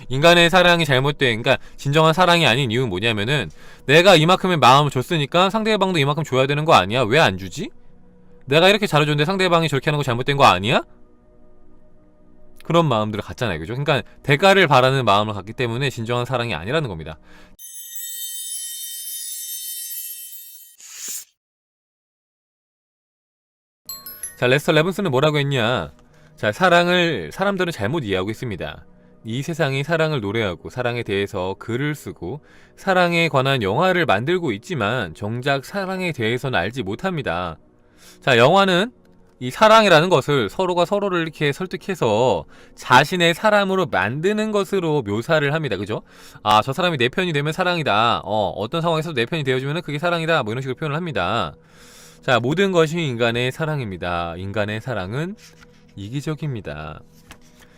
인간의 사랑이 잘못된, 그러니까 진정한 사랑이 아닌 이유는 뭐냐면은 내가 이만큼의 마음을 줬으니까 상대방도 이만큼 줘야 되는 거 아니야? 왜 안 주지? 내가 이렇게 잘해줬는데 상대방이 저렇게 하는 거 잘못된 거 아니야? 그런 마음들을 갖잖아요, 그죠? 그러니까 대가를 바라는 마음을 갖기 때문에 진정한 사랑이 아니라는 겁니다. 자, 레스터 레븐스는 뭐라고 했냐? 자, 사랑을 사람들은 잘못 이해하고 있습니다. 이 세상이 사랑을 노래하고 사랑에 대해서 글을 쓰고 사랑에 관한 영화를 만들고 있지만 정작 사랑에 대해서는 알지 못합니다. 자, 영화는 이 사랑이라는 것을 서로가 서로를 이렇게 설득해서 자신의 사람으로 만드는 것으로 묘사를 합니다. 그죠? 아, 저 사람이 내 편이 되면 사랑이다. 어떤 상황에서도 내 편이 되어주면 그게 사랑이다. 뭐 이런 식으로 표현을 합니다. 자, 모든 것이 인간의 사랑입니다. 인간의 사랑은 이기적입니다.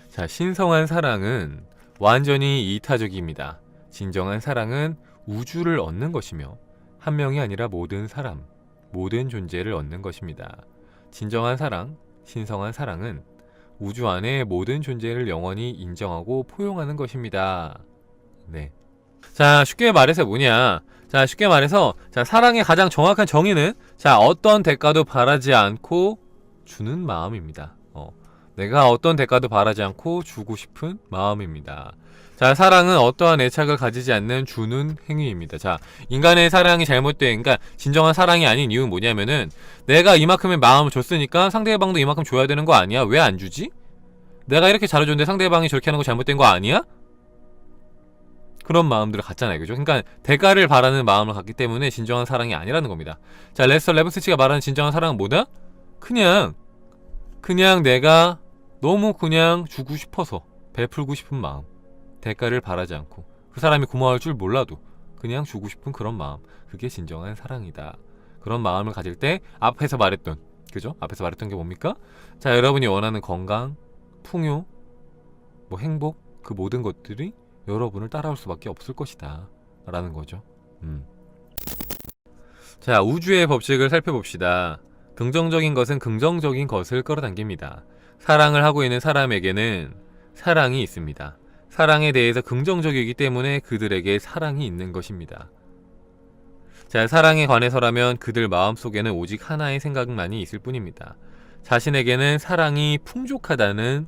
자, 신성한 사랑은 완전히 이타적입니다. 진정한 사랑은 우주를 얻는 것이며 한 명이 아니라 모든 사람, 모든 존재를 얻는 것입니다. 진정한 사랑, 신성한 사랑은 우주 안의 모든 존재를 영원히 인정하고 포용하는 것입니다. 네. 자, 쉽게 말해서 뭐냐? 자, 쉽게 말해서 자, 사랑의 가장 정확한 정의는 자, 어떤 대가도 바라지 않고 주는 마음입니다. 내가 어떤 대가도 바라지 않고 주고 싶은 마음입니다. 자, 사랑은 어떠한 애착을 가지지 않는 주는 행위입니다. 자, 인간의 사랑이 잘못된, 그러니까 진정한 사랑이 아닌 이유는 뭐냐면은 내가 이만큼의 마음을 줬으니까 상대방도 이만큼 줘야 되는 거 아니야? 왜 안 주지? 내가 이렇게 잘해줬는데 상대방이 저렇게 하는 거 잘못된 거 아니야? 그런 마음들을 갖잖아요, 그죠? 그러니까 대가를 바라는 마음을 갖기 때문에 진정한 사랑이 아니라는 겁니다. 자, 레스터 레븐스치가 말하는 진정한 사랑은 뭐다? 그냥 내가 너무 그냥 주고 싶어서 베풀고 싶은 마음, 대가를 바라지 않고 그 사람이 고마울 줄 몰라도 그냥 주고 싶은 그런 마음, 그게 진정한 사랑이다. 그런 마음을 가질 때 앞에서 말했던, 그죠? 앞에서 말했던 게 뭡니까? 자, 여러분이 원하는 건강, 풍요, 뭐 행복, 그 모든 것들이 여러분을 따라올 수밖에 없을 것이다 라는 거죠. 자, 우주의 법칙을 살펴봅시다. 긍정적인 것은 긍정적인 것을 끌어당깁니다. 사랑을 하고 있는 사람에게는 사랑이 있습니다. 사랑에 대해서 긍정적이기 때문에 그들에게 사랑이 있는 것입니다. 자, 사랑에 관해서라면 그들 마음속에는 오직 하나의 생각만이 있을 뿐입니다. 자신에게는 사랑이 풍족하다는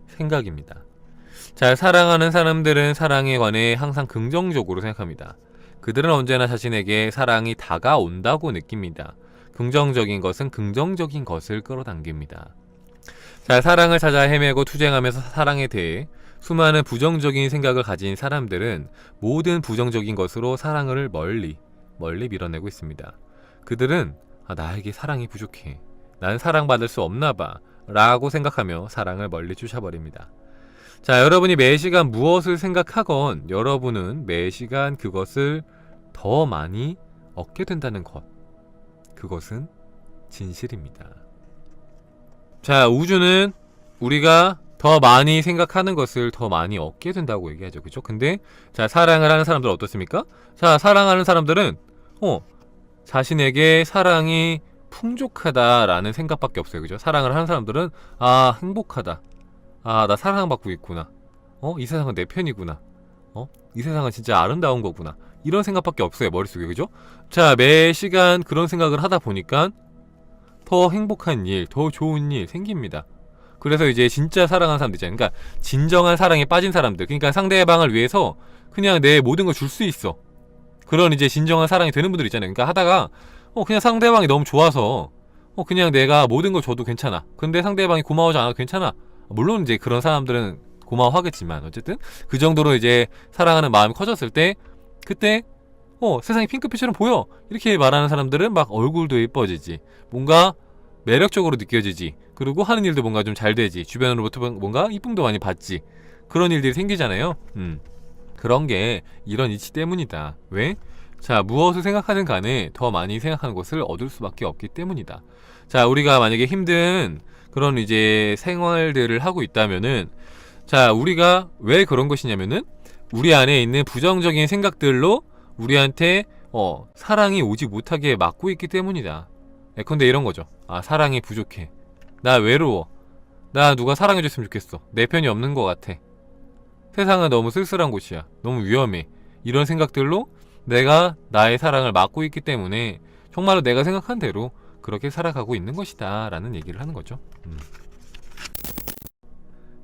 생각입니다. 자, 사랑하는 사람들은 사랑에 관해 항상 긍정적으로 생각합니다. 그들은 언제나 자신에게 사랑이 다가온다고 느낍니다. 긍정적인 것은 긍정적인 것을 끌어당깁니다. 자, 사랑을 찾아 헤매고 투쟁하면서 사랑에 대해 수많은 부정적인 생각을 가진 사람들은 모든 부정적인 것으로 사랑을 멀리 밀어내고 있습니다. 그들은 나에게 사랑이 부족해, 난 사랑받을 수 없나봐 라고 생각하며 사랑을 멀리 쫓아버립니다. 자, 여러분이 매시간 무엇을 생각하건 여러분은 매시간 그것을 더 많이 얻게 된다는 것, 그것은 진실입니다. 자, 우주는 우리가 더 많이 생각하는 것을 더 많이 얻게 된다고 얘기하죠, 그죠? 근데 자, 사랑을 하는 사람들은 어떻습니까? 자, 사랑하는 사람들은 자신에게 사랑이 풍족하다라는 생각밖에 없어요, 그죠? 사랑을 하는 사람들은 행복하다, 나 사랑받고 있구나, 이 세상은 내 편이구나, 이 세상은 진짜 아름다운 거구나, 이런 생각밖에 없어요, 머릿속에, 그죠? 자, 매 시간 그런 생각을 하다 보니까 더 행복한 일, 더 좋은 일 생깁니다. 그래서 이제 진짜 사랑하는 사람들 있잖아요. 그러니까 진정한 사랑에 빠진 사람들, 그러니까 상대방을 위해서 그냥 내 모든 걸 줄 수 있어, 그런 이제 진정한 사랑이 되는 분들 있잖아요. 그러니까 하다가 그냥 상대방이 너무 좋아서 그냥 내가 모든 걸 줘도 괜찮아. 근데 상대방이 고마워하지 않아도 괜찮아. 물론 이제 그런 사람들은 고마워하겠지만 어쨌든 그 정도로 이제 사랑하는 마음이 커졌을 때, 그때 세상이 핑크빛처럼 보여 이렇게 말하는 사람들은 막 얼굴도 예뻐지지, 뭔가 매력적으로 느껴지지, 그리고 하는 일도 뭔가 좀 잘 되지, 주변으로부터 뭔가 이쁨도 많이 받지, 그런 일들이 생기잖아요. 그런 게 이런 이치 때문이다. 왜? 자, 무엇을 생각하든 간에 더 많이 생각하는 것을 얻을 수밖에 없기 때문이다. 자, 우리가 만약에 힘든 그런 이제 생활들을 하고 있다면은, 자, 우리가 왜 그런 것이냐면은 우리 안에 있는 부정적인 생각들로 우리한테 사랑이 오지 못하게 막고 있기 때문이다. 예컨대 이런 거죠. 사랑이 부족해, 나 외로워, 나 누가 사랑해줬으면 좋겠어, 내 편이 없는 것 같아, 세상은 너무 쓸쓸한 곳이야. 너무 위험해. 이런 생각들로 내가 나의 사랑을 막고 있기 때문에 정말로 내가 생각한 대로 그렇게 살아가고 있는 것이다 라는 얘기를 하는 거죠.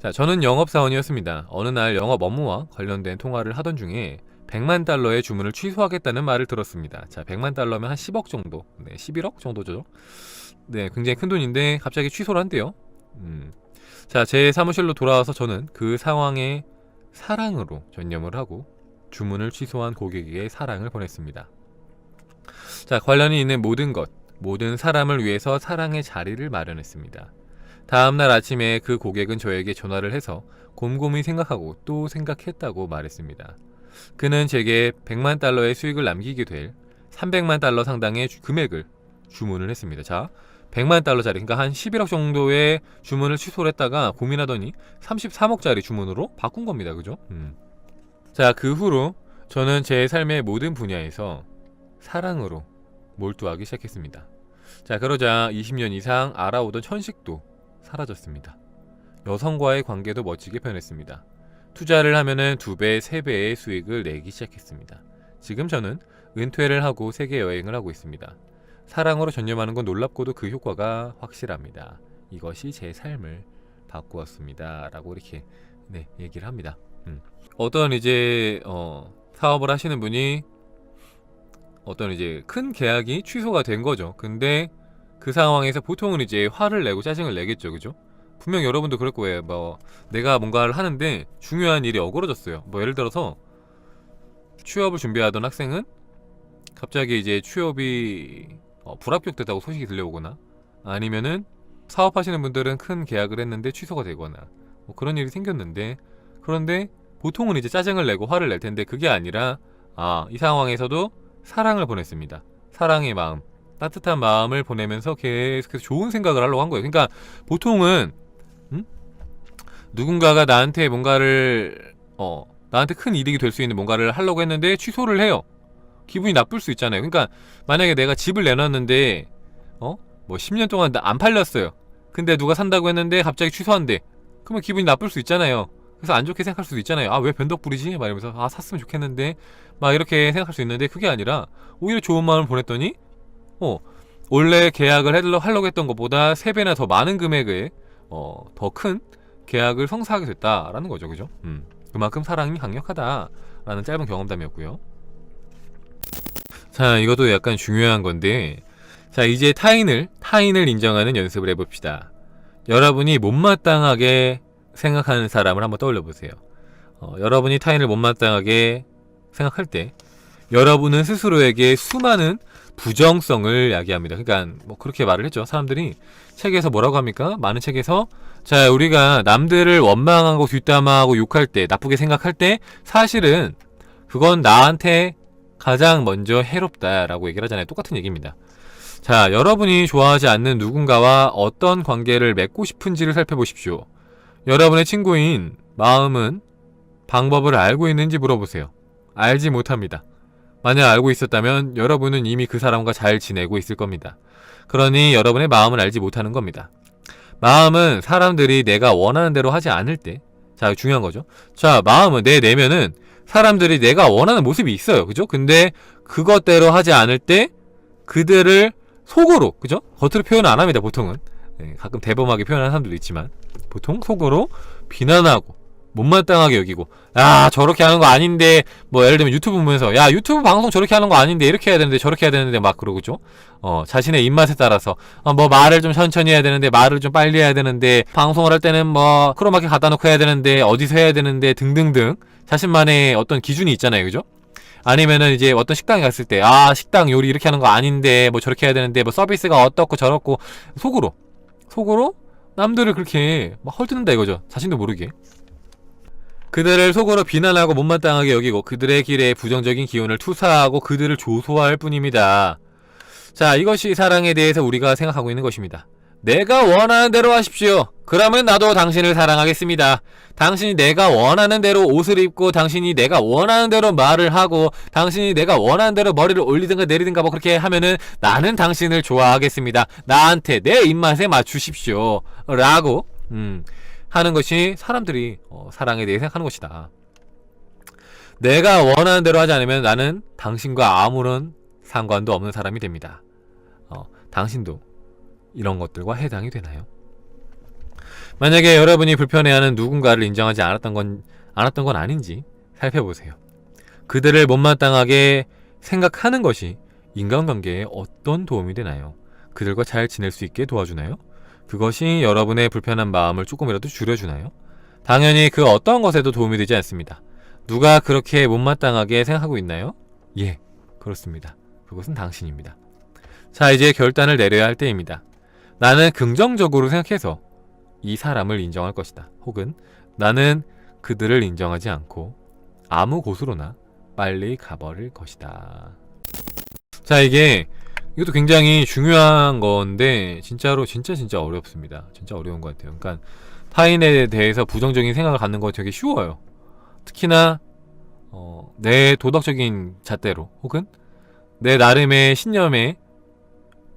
자, 저는 영업사원이었습니다. 어느 날 영업 업무와 관련된 통화를 하던 중에 100만 달러의 주문을 취소하겠다는 말을 들었습니다. 자, 100만 달러면 한 10억 정도, 네, 11억 정도죠. 네, 굉장히 큰 돈인데 갑자기 취소를 한대요. 자, 제 사무실로 돌아와서 저는 그 상황에 사랑으로 전념을 하고 주문을 취소한 고객에게 사랑을 보냈습니다. 자, 관련이 있는 모든 것, 모든 사람을 위해서 사랑의 자리를 마련했습니다. 다음날 아침에 그 고객은 저에게 전화를 해서 곰곰이 생각하고 또 생각했다고 말했습니다. 그는 제게 100만 달러의 수익을 남기게 될 300만 달러 상당의 금액을 주문을 했습니다. 자, 100만 달러짜리, 그러니까 한 11억 정도의 주문을 취소를 했다가 고민하더니 33억짜리 주문으로 바꾼 겁니다. 그죠? 자, 그 후로 저는 제 삶의 모든 분야에서 사랑으로 몰두하기 시작했습니다. 자, 그러자 20년 이상 알아오던 천식도 사라졌습니다. 여성과의 관계도 멋지게 변했습니다. 투자를 하면은 2배, 3배의 수익을 내기 시작했습니다. 지금 저는 은퇴를 하고 세계 여행을 하고 있습니다. 사랑으로 전념하는 건 놀랍고도 그 효과가 확실합니다. 이것이 제 삶을 바꾸었습니다. 라고 이렇게 얘기를 합니다. 어떤 이제 사업을 하시는 분이 어떤 이제 큰 계약이 취소가 된 거죠. 근데 그 상황에서 보통은 이제 화를 내고 짜증을 내겠죠. 그죠? 분명 여러분도 그럴 거예요. 뭐 내가 뭔가를 하는데 중요한 일이 어그러졌어요. 뭐 예를 들어서 취업을 준비하던 학생은 갑자기 이제 취업이 불합격됐다고 소식이 들려오거나, 아니면은 사업하시는 분들은 큰 계약을 했는데 취소가 되거나 뭐 그런 일이 생겼는데, 그런데 보통은 이제 짜증을 내고 화를 낼 텐데 그게 아니라 이 상황에서도 사랑을 보냈습니다. 사랑의 마음, 따뜻한 마음을 보내면서 계속해서 좋은 생각을 하려고 한 거예요. 그러니까 보통은 누군가가 나한테 뭔가를 나한테 큰 이득이 될 수 있는 뭔가를 하려고 했는데 취소를 해요. 기분이 나쁠 수 있잖아요. 그러니까 만약에 내가 집을 내놨는데 뭐 10년 동안 안 팔렸어요. 근데 누가 산다고 했는데 갑자기 취소한대. 그러면 기분이 나쁠 수 있잖아요. 그래서 안 좋게 생각할 수도 있잖아요. 왜 변덕 부리지? 막 이러면서 샀으면 좋겠는데 막 이렇게 생각할 수 있는데, 그게 아니라 오히려 좋은 마음을 보냈더니 원래 계약을 하려고 했던 것보다 3배나 더 많은 금액의 더 큰 계약을 성사하게 됐다라는 거죠. 그죠? 그만큼 사랑이 강력하다라는 짧은 경험담이었고요. 자, 이것도 약간 중요한 건데, 자, 이제 타인을 인정하는 연습을 해봅시다. 여러분이 못마땅하게 생각하는 사람을 한번 떠올려 보세요. 여러분이 타인을 못마땅하게 생각할 때 여러분은 스스로에게 수많은 부정성을 야기합니다. 그러니까 뭐 그렇게 말을 했죠. 사람들이 책에서 뭐라고 합니까? 많은 책에서, 자, 우리가 남들을 원망하고 뒷담화하고 욕할 때, 나쁘게 생각할 때 사실은 그건 나한테 가장 먼저 해롭다라고 얘기를 하잖아요. 똑같은 얘기입니다. 자, 여러분이 좋아하지 않는 누군가와 어떤 관계를 맺고 싶은지를 살펴보십시오. 여러분의 친구인 마음은 방법을 알고 있는지 물어보세요. 알지 못합니다. 만약 알고 있었다면 여러분은 이미 그 사람과 잘 지내고 있을 겁니다. 그러니 여러분의 마음을 알지 못하는 겁니다. 마음은 사람들이 내가 원하는 대로 하지 않을 때, 자, 중요한 거죠. 자, 마음은, 내 내면은 사람들이 내가 원하는 모습이 있어요. 그죠? 근데 그것대로 하지 않을 때 그들을 속으로, 그죠? 겉으로 표현 안 합니다. 보통은. 가끔 대범하게 표현하는 사람들도 있지만 보통 속으로 비난하고 못마땅하게 여기고, 야, 저렇게 하는 거 아닌데, 뭐 예를 들면 유튜브 보면서, 야, 유튜브 방송 저렇게 하는 거 아닌데, 이렇게 해야 되는데 저렇게 해야 되는데 막 그러고죠. 자신의 입맛에 따라서 뭐 말을 좀 천천히 해야 되는데, 말을 좀 빨리 해야 되는데, 방송을 할 때는 뭐 크로마키 갖다 놓고 해야 되는데, 어디서 해야 되는데 등등등 자신만의 어떤 기준이 있잖아요. 그죠? 아니면은 이제 어떤 식당에 갔을 때, 식당 요리 이렇게 하는 거 아닌데, 뭐 저렇게 해야 되는데, 뭐 서비스가 어떻고 저렇고, 속으로 남들을 그렇게 막 헐뜯는다 이거죠. 자신도 모르게. 그들을 속으로 비난하고 못마땅하게 여기고 그들의 길에 부정적인 기운을 투사하고 그들을 조소할 뿐입니다. 자, 이것이 사랑에 대해서 우리가 생각하고 있는 것입니다. 내가 원하는 대로 하십시오. 그러면 나도 당신을 사랑하겠습니다. 당신이 내가 원하는 대로 옷을 입고, 당신이 내가 원하는 대로 말을 하고, 당신이 내가 원하는 대로 머리를 올리든가 내리든가 뭐 그렇게 하면은 나는 당신을 좋아하겠습니다. 나한테 내 입맛에 맞추십시오. 라고 하는 것이 사람들이 사랑에 대해 생각하는 것이다. 내가 원하는 대로 하지 않으면 나는 당신과 아무런 상관도 없는 사람이 됩니다. 당신도 이런 것들과 해당이 되나요? 만약에 여러분이 불편해하는 누군가를 인정하지 않았던 건 아닌지 살펴보세요. 그들을 못마땅하게 생각하는 것이 인간관계에 어떤 도움이 되나요? 그들과 잘 지낼 수 있게 도와주나요? 그것이 여러분의 불편한 마음을 조금이라도 줄여주나요? 당연히 그 어떤 것에도 도움이 되지 않습니다. 누가 그렇게 못마땅하게 생각하고 있나요? 예, 그렇습니다. 그것은 당신입니다. 자, 이제 결단을 내려야 할 때입니다. 나는 긍정적으로 생각해서 이 사람을 인정할 것이다. 혹은 나는 그들을 인정하지 않고 아무 곳으로나 빨리 가버릴 것이다. 자, 이것도 굉장히 중요한 건데 진짜로 진짜 어렵습니다. 진짜 어려운 것 같아요. 그러니까 타인에 대해서 부정적인 생각을 갖는 거 되게 쉬워요. 특히나 내 도덕적인 잣대로 혹은 내 나름의 신념에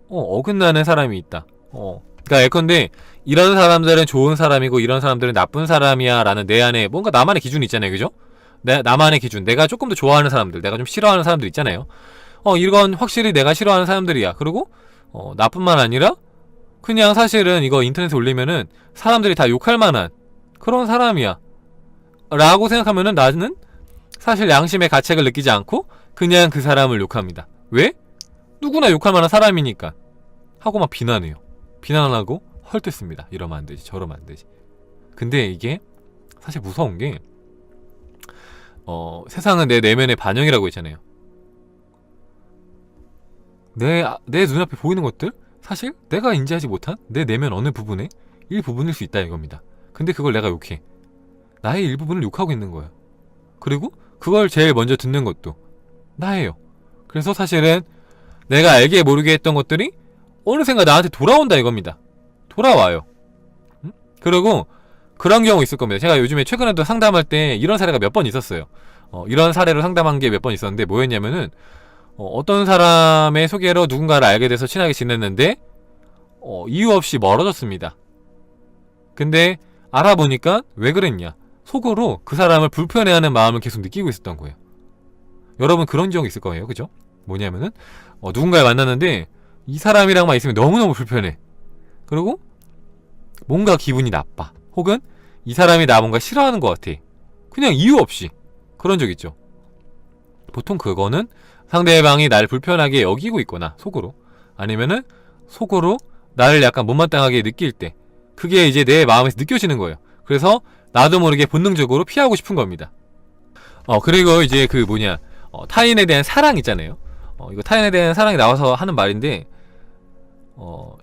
어긋나는 사람이 있다. 그러니까 예컨대 이런 사람들은 좋은 사람이고 이런 사람들은 나쁜 사람이야 라는 내 안에 뭔가 나만의 기준이 있잖아요. 그죠? 나만의 기준, 내가 조금 더 좋아하는 사람들, 내가 좀 싫어하는 사람들 있잖아요. 이건 확실히 내가 싫어하는 사람들이야. 그리고 나뿐만 아니라 그냥 사실은 이거 인터넷에 올리면은 사람들이 다 욕할 만한 그런 사람이야 라고 생각하면은 나는 사실 양심의 가책을 느끼지 않고 그냥 그 사람을 욕합니다. 왜? 누구나 욕할 만한 사람이니까 하고 막 비난해요. 비난하고 헐뜯습니다. 이러면 안 되지, 저러면 안 되지. 근데 이게 사실 무서운 게 세상은 내 내면의 반영이라고 했잖아요. 내 눈앞에 보이는 것들 사실 내가 인지하지 못한 내 내면 어느 부분의 일부분일 수 있다 이겁니다. 근데 그걸 내가 욕해. 나의 일부분을 욕하고 있는 거예요. 그리고 그걸 제일 먼저 듣는 것도 나예요. 그래서 사실은 내가 알게 모르게 했던 것들이 어느샌가 나한테 돌아온다 이겁니다. 돌아와요. 그리고 그런 경우 있을 겁니다. 제가 요즘에 최근에도 상담할 때 이런 사례가 몇 번 있었어요. 이런 사례로 상담한 게 몇 번 있었는데 뭐였냐면은 어떤 사람의 소개로 누군가를 알게 돼서 친하게 지냈는데 이유 없이 멀어졌습니다. 근데 알아보니까 왜 그랬냐, 속으로 그 사람을 불편해하는 마음을 계속 느끼고 있었던 거예요. 여러분 그런 적 있을 거예요. 그죠? 뭐냐면은 누군가를 만났는데 이 사람이랑만 있으면 너무너무 불편해. 그리고 뭔가 기분이 나빠. 혹은 이 사람이 나 뭔가 싫어하는 것 같아. 그냥 이유 없이. 그런 적 있죠. 보통 그거는 상대방이 나를 불편하게 여기고 있거나 속으로, 아니면은 속으로 나를 약간 못마땅하게 느낄 때 그게 이제 내 마음에서 느껴지는 거예요. 그래서 나도 모르게 본능적으로 피하고 싶은 겁니다. 그리고 이제 타인에 대한 사랑 있잖아요. 이거 타인에 대한 사랑이 나와서 하는 말인데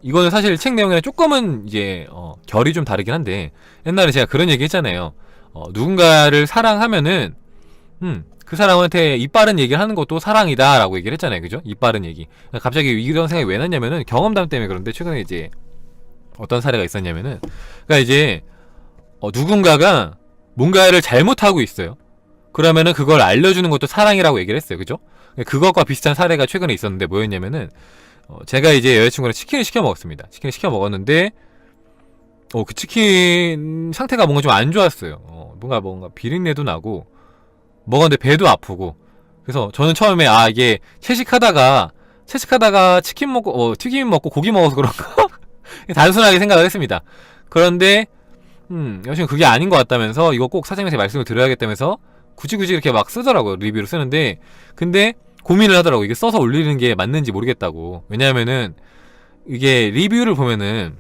이거는 사실 책 내용이랑 조금은 이제 결이 좀 다르긴 한데, 옛날에 제가 그런 얘기 했잖아요. 누군가를 사랑하면은 그 사람한테 이빠른 얘기를 하는 것도 사랑이다 라고 얘기를 했잖아요. 그죠? 이빠른 얘기. 갑자기 이런 생각이 왜 났냐면은 경험담 때문에 그런데, 최근에 이제 어떤 사례가 있었냐면은, 그러니까 이제 누군가가 뭔가를 잘못하고 있어요. 그러면은 그걸 알려주는 것도 사랑이라고 얘기를 했어요. 그죠? 그것과 비슷한 사례가 최근에 있었는데 뭐였냐면은, 제가 이제 여자친구랑 치킨을 시켜 먹었습니다. 치킨을 시켜 먹었는데 그 치킨 상태가 뭔가 좀 안 좋았어요. 뭔가 비린내도 나고 먹었는데 배도 아프고. 그래서 저는 처음에 이게 채식하다가 치킨 먹고 튀김 먹고 고기 먹어서 그런가 단순하게 생각을 했습니다. 그런데 여튼 그게 아닌 것 같다면서 이거 꼭 사장님한테 말씀을 드려야겠다면서 굳이 이렇게 막 쓰더라고요. 리뷰를 쓰는데, 근데 고민을 하더라고. 이게 써서 올리는 게 맞는지 모르겠다고. 왜냐하면은 이게 리뷰를 보면은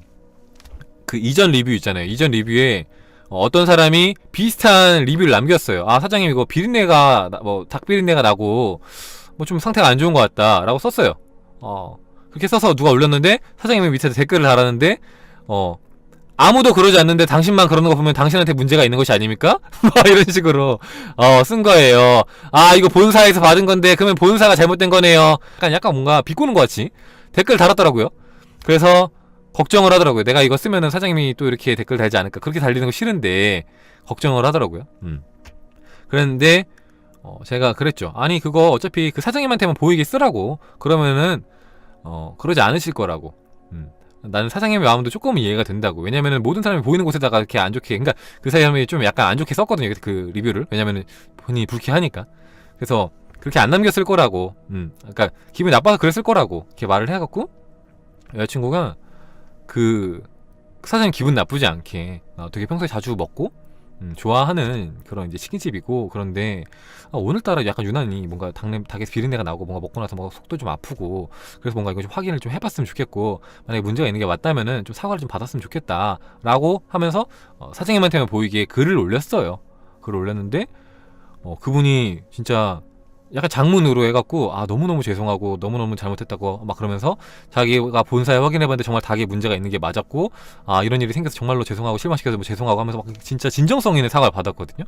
그 이전 리뷰 있잖아요. 이전 리뷰에 어떤 사람이 비슷한 리뷰를 남겼어요. 사장님 이거 비린내가 닭 비린내가 나고 좀 상태가 안 좋은 것 같다 라고 썼어요. 그렇게 써서 누가 올렸는데 사장님이 밑에 댓글을 달았는데 아무도 그러지 않는데 당신만 그러는 거 보면 당신한테 문제가 있는 것이 아닙니까? 이런 식으로 쓴 거예요. 이거 본사에서 받은 건데 그러면 본사가 잘못된 거네요. 약간 뭔가 비꼬는 것 같이 댓글 달았더라고요. 그래서 걱정을 하더라고요. 내가 이거 쓰면은 사장님이 또 이렇게 댓글 달지 않을까. 그렇게 달리는 거 싫은데 걱정을 하더라고요. 그랬는데 제가 그랬죠. 아니 그거 어차피 그 사장님한테만 보이게 쓰라고. 그러면은 그러지 않으실 거라고. 나는 사장님의 마음도 조금 이해가 된다고. 왜냐면은 모든 사람이 보이는 곳에다가 이렇게 안 좋게, 그러니까 그 사람이 좀 약간 안 좋게 썼거든요, 그 리뷰를. 왜냐면은 본인이 불쾌하니까. 그래서 그렇게 안 남겼을 거라고. 그러니까 기분이 나빠서 그랬을 거라고 이렇게 말을 해갖고 여자친구가 그 사장님 기분 나쁘지 않게 되게 평소에 자주 먹고 좋아하는 그런 이제 치킨집이고, 그런데 오늘따라 약간 유난히 뭔가 닭에서 비린내가 나고 뭔가 먹고 나서 뭔가 속도 좀 아프고, 그래서 뭔가 이거 좀 확인을 좀 해봤으면 좋겠고, 만약에 문제가 있는 게 맞다면은 좀 사과를 좀 받았으면 좋겠다 라고 하면서 사장님한테만 보이게 글을 올렸어요. 글을 올렸는데 그분이 진짜 약간 장문으로 해갖고 너무너무 죄송하고 너무너무 잘못했다고 막 그러면서 자기가 본사에 확인해봤는데 정말 닭에 문제가 있는 게 맞았고, 이런 일이 생겨서 정말로 죄송하고 실망시켜서 뭐 죄송하고 하면서 막 진짜 진정성 있는 사과를 받았거든요.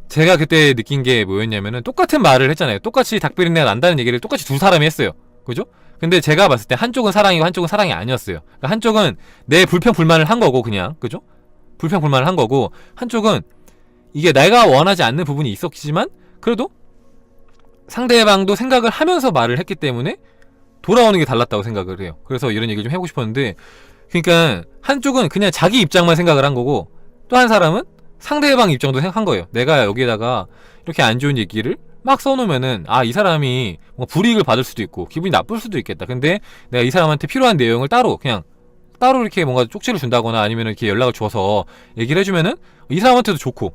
제가 그때 느낀 게 뭐였냐면은 똑같은 말을 했잖아요. 똑같이 닭비린내가 난다는 얘기를 똑같이 두 사람이 했어요. 그죠? 근데 제가 봤을 때 한쪽은 사랑이고 한쪽은 사랑이 아니었어요. 그러니까 한쪽은 내 불평 불만을 한 거고, 그냥, 그죠? 불평 불만을 한 거고, 한쪽은 이게 내가 원하지 않는 부분이 있었지만 그래도 상대방도 생각을 하면서 말을 했기 때문에 돌아오는 게 달랐다고 생각을 해요. 그래서 이런 얘기를 좀 해보고 싶었는데, 그러니까 한쪽은 그냥 자기 입장만 생각을 한 거고, 또 한 사람은 상대방 입장도 생각한 거예요. 내가 여기에다가 이렇게 안 좋은 얘기를 막 써놓으면은 이 사람이 뭔가 불이익을 받을 수도 있고 기분이 나쁠 수도 있겠다. 근데 내가 이 사람한테 필요한 내용을 따로 이렇게 뭔가 쪽지를 준다거나 아니면 이렇게 연락을 줘서 얘기를 해주면은 이 사람한테도 좋고,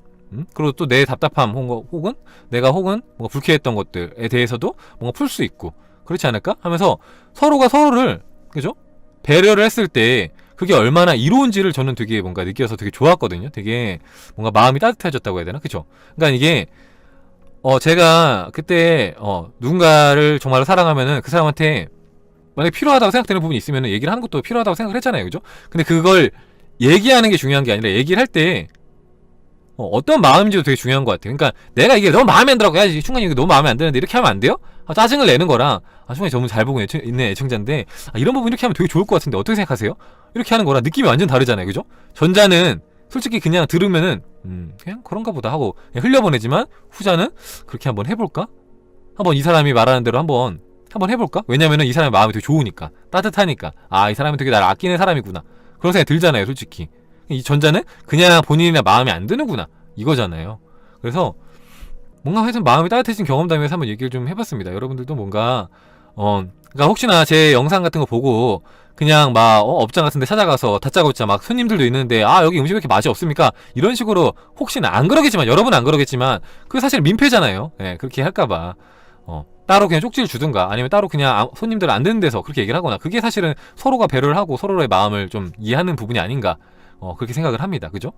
그리고 또 내 답답함 혹은 내가 뭔가 불쾌했던 것들에 대해서도 뭔가 풀 수 있고 그렇지 않을까 하면서 서로가 서로를, 그죠? 배려를 했을 때 그게 얼마나 이로운지를 저는 되게 뭔가 느껴서 되게 좋았거든요. 되게 뭔가 마음이 따뜻해졌다고 해야 되나? 그죠? 그러니까 이게 제가 그때 누군가를 정말로 사랑하면은 그 사람한테 만약에 필요하다고 생각되는 부분이 있으면은 얘기를 하는 것도 필요하다고 생각을 했잖아요. 그죠? 근데 그걸 얘기하는 게 중요한 게 아니라 얘기를 할 때 어떤 마음인지도 되게 중요한 것 같아요. 그러니까 내가 이게 너무 마음에 안 들어, 야 충간이 이게 너무 마음에 안 드는데 이렇게 하면 안 돼요? 짜증을 내는 거랑 충간이 너무 잘 보고 있는 애청자인데 이런 부분 이렇게 하면 되게 좋을 것 같은데 어떻게 생각하세요? 이렇게 하는 거랑 느낌이 완전 다르잖아요. 그죠? 전자는 솔직히 그냥 들으면은 그냥 그런가 보다 하고 그냥 흘려보내지만, 후자는 그렇게 한번 해볼까? 한번 이 사람이 말하는 대로 한번 해볼까? 왜냐면은 이 사람의 마음이 되게 좋으니까, 따뜻하니까, 이 사람이 되게 나를 아끼는 사람이구나, 그런 생각이 들잖아요. 솔직히 이 전자는 그냥 본인이나 마음에 안 드는구나 이거잖아요. 그래서 뭔가 하여튼 마음이 따뜻해진 경험담에서 한번 얘기를 좀 해봤습니다. 여러분들도 뭔가 그러니까 혹시나 제 영상 같은 거 보고 그냥 막 업장 같은 데 찾아가서 다짜고짜 막 손님들도 있는데 여기 음식 왜 이렇게 맛이 없습니까? 이런 식으로, 혹시나 안 그러겠지만, 여러분은 안 그러겠지만 그게 사실 민폐잖아요. 그렇게 할까봐 따로 그냥 쪽지를 주든가 아니면 따로 그냥 손님들 안 드는 데서 그렇게 얘기를 하거나, 그게 사실은 서로가 배려를 하고 서로의 마음을 좀 이해하는 부분이 아닌가 그렇게 생각을 합니다. 그죠?